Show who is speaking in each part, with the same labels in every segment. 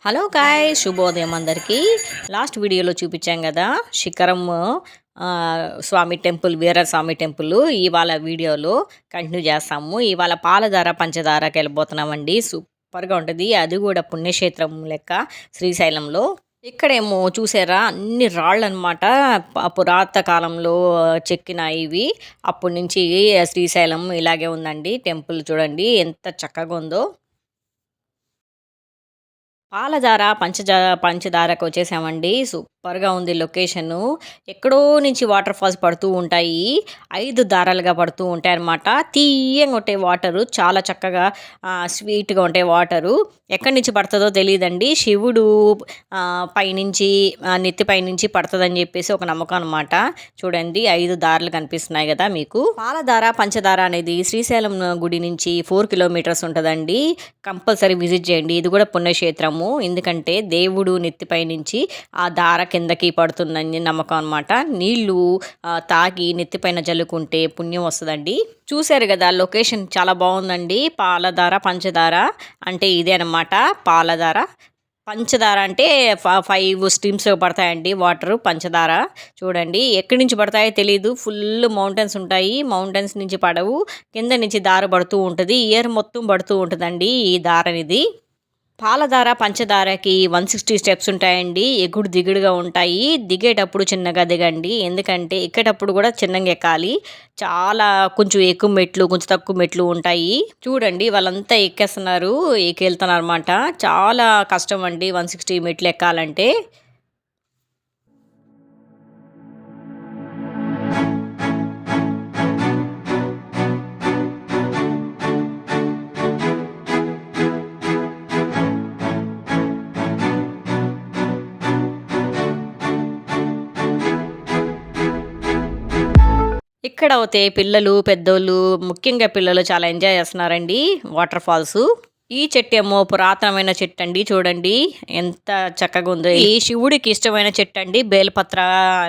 Speaker 1: Hello guys, శుభోదయం అందరికీ. Last వీడియోలో చూపించాం కదా శిఖరం స్వామి టెంపుల్, వీరస్వామి టెంపుల్. ఇవాళ వీడియోలో కంటిన్యూ చేస్తాము. ఇవాళ పాలధార పంచదారకి వెళ్ళిపోతున్నామండి. సూపర్గా ఉంటుంది. అది కూడా పుణ్యక్షేత్రం లెక్క శ్రీశైలంలో. ఇక్కడేమో చూసారా, అన్ని రాళ్ళు అనమాట. పురాతన కాలంలో చెక్కిన ఇవి. అప్పటి నుంచి శ్రీశైలం ఇలాగే ఉందండి. టెంపుల్ చూడండి ఎంత చక్కగా ఉందో. పాలధార పంచదారకు వచ్చేసామండి. సూపర్గా ఉంది లొకేషను. ఎక్కడో నుంచి వాటర్ ఫాల్స్ పడుతూ ఉంటాయి. 5 దారాలుగా పడుతూ ఉంటాయి అన్నమాట. తీయంగా ఉంటాయి వాటరు, చాలా చక్కగా స్వీట్గా ఉంటాయి వాటరు. ఎక్కడి నుంచి పడుతుందో తెలియదండి. శివుడు పైనుంచి నెత్తి పైనుంచి పడుతుందని చెప్పేసి ఒక నమ్మకం అనమాట. చూడండి 5 దారులు కనిపిస్తున్నాయి కదా మీకు. పాలధార పంచదార అనేది శ్రీశైలం గుడి నుంచి 4 కిలోమీటర్స్ ఉంటుందండి. కంపల్సరీ విజిట్ చేయండి. ఇది కూడా పుణ్యక్షేత్రము. ఎందుకంటే దేవుడు నెత్తిపై నుంచి ఆ దార కిందకి పడుతుందని నమ్మకం అనమాట. నీళ్లు తాగి నెత్తిపైన జల్లుకుంటే పుణ్యం వస్తుందండి. చూశారు కదా, లొకేషన్ చాలా బాగుందండి. పాలధార పంచదార అంటే ఇదే అనమాట. పాలధార పంచదార అంటే 5 స్ట్రీమ్స్ పడతాయండి వాటర్. పంచదార చూడండి ఎక్కడి నుంచి పడతాయో తెలియదు. ఫుల్ మౌంటైన్స్ ఉంటాయి. మౌంటైన్స్ నుంచి పడవు, కింద నుంచి దార పడుతూ ఉంటుంది. ఇయర్ మొత్తం పడుతూ ఉంటుందండి ఈ దార అనేది. పాలధార పంచదారకి 160 స్టెప్స్ ఉంటాయండి. ఎగుడు దిగుడుగా ఉంటాయి. దిగేటప్పుడు చిన్నగా దిగండి, ఎందుకంటే ఎక్కేటప్పుడు కూడా చిన్నగా ఎక్కాలి. చాలా కొంచెం ఎక్కువ మెట్లు, కొంచెం తక్కువ మెట్లు ఉంటాయి. చూడండి వాళ్ళంతా ఎక్కేస్తున్నారు, ఎక్కెళ్తున్నారు అనమాట. చాలా కష్టం అండి 160 మెట్లు ఎక్కాలంటే. ఇక్కడ అయితే పిల్లలు, పెద్దోళ్ళు, ముఖ్యంగా పిల్లలు చాలా ఎంజాయ్ చేస్తున్నారండి వాటర్ ఫాల్స్. ఈ చెట్టు ఏమో పురాతనమైన చెట్టు అండి. చూడండి ఎంత చక్కగా ఉందో. ఈ శివుడికి ఇష్టమైన చెట్టు అండి. బేలపత్ర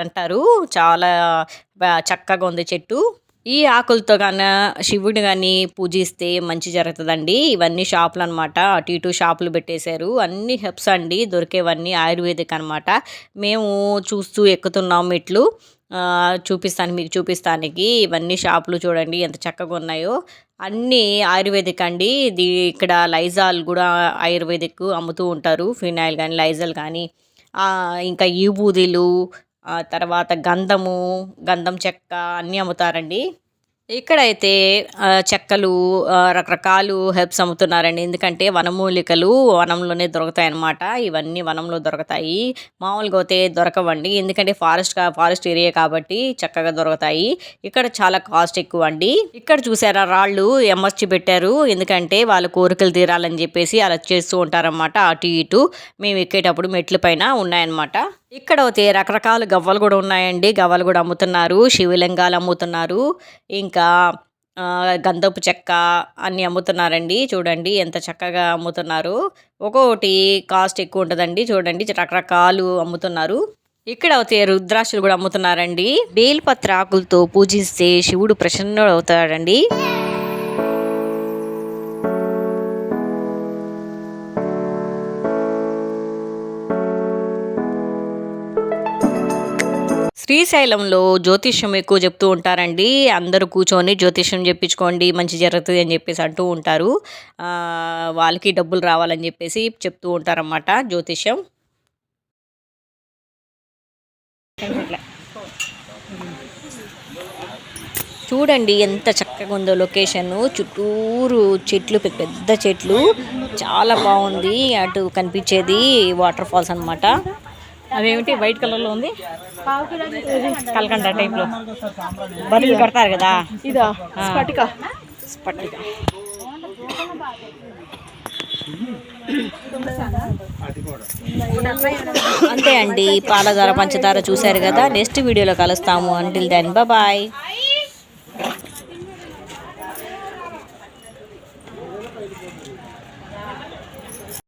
Speaker 1: అంటారు. చాలా చక్కగా ఉంది చెట్టు. ఈ ఆకులతో కానీ శివుడిని కానీ పూజిస్తే మంచి జరుగుతుందండి. ఇవన్నీ షాపులు అనమాట. అటు ఇటు షాపులు పెట్టేశారు. అన్ని హెర్బ్స్ అండి దొరికేవన్నీ, ఆయుర్వేదిక్ అనమాట. మేము చూస్తూ ఎక్కుతున్నాం మెట్లు. మీకు చూపిస్తానికి ఇవన్నీ షాపులు చూడండి ఎంత చక్కగా ఉన్నాయో. అన్నీ ఆయుర్వేదిక్ అండి. ఇక్కడ లైజాల్ కూడా ఆయుర్వేదిక్ అమ్ముతూ ఉంటారు. ఫినాయిల్ కానీ లైజాల్ కానీ, ఇంకా ఈ బూదీలు, తర్వాత గంధం చెక్క అన్నీ అమ్ముతారండి. ఇక్కడైతే చెక్కలు, రకరకాలు హెర్బ్స్ అమ్ముతున్నారండి. ఎందుకంటే వనమూలికలు వనంలోనే దొరుకుతాయి అన్నమాట. ఇవన్నీ వనంలో దొరుకుతాయి. మామూలుగా అయితే దొరకవండి, ఎందుకంటే ఫారెస్ట్ ఏరియా కాబట్టి చక్కగా దొరుకుతాయి. ఇక్కడ చాలా కాస్ట్ ఎక్కువ అండి. ఇక్కడ చూసారా రాళ్ళు ఎమర్చి పెట్టారు, ఎందుకంటే వాళ్ళ కోరికలు తీరాలని చెప్పేసి అలా చేస్తూ ఉంటారన్నమాట. అటు ఇటు మేము ఎక్కేటప్పుడు మెట్ల పైన ఉన్నాయన్నమాట. ఇక్కడ అయితే రకరకాల గవ్వలు కూడా ఉన్నాయండి. గవ్వలు కూడా అమ్ముతున్నారు. శివలింగాలు అమ్ముతున్నారు. ఇంకా గంధపు చెక్క అన్నీ అమ్ముతున్నారండి. చూడండి ఎంత చక్కగా అమ్ముతున్నారు. ఒక్కొక్కటి కాస్ట్ ఎక్కువ ఉంటుందండి. చూడండి రకరకాలు అమ్ముతున్నారు. ఇక్కడ అయితే రుద్రాక్షలు కూడా అమ్ముతున్నారండి. బేల్పత్ర ఆకులతో పూజిస్తే శివుడు ప్రసన్నుడు అవుతాడండి. శ్రీశైలంలో జ్యోతిష్యం ఎక్కువ చెప్తూ ఉంటారండి. అందరూ కూర్చొని జ్యోతిష్యం చెప్పించుకోండి, మంచి జరుగుతుంది అని చెప్పేసి అంటూ ఉంటారు. వాళ్ళకి డబ్బులు రావాలని చెప్పేసి చెప్తూ ఉంటారన్నమాట జ్యోతిష్యం. చూడండి ఎంత చక్కగా ఉందో లొకేషన్. చుట్టూరు చెట్లు, పెద్ద చెట్లు, చాలా బాగుంది. అటు కనిపించేది వాటర్ ఫాల్స్ అనమాట. అదేమిటి వైట్ కలర్లో ఉంది, కలకండ టైప్లో బరువులు కడతారు కదా. ఇదా స్ఫటిక. అంతే అండి. పాలధార పంచదార చూశారు కదా. నెక్స్ట్ వీడియోలో కలుస్తాము. Until then bye.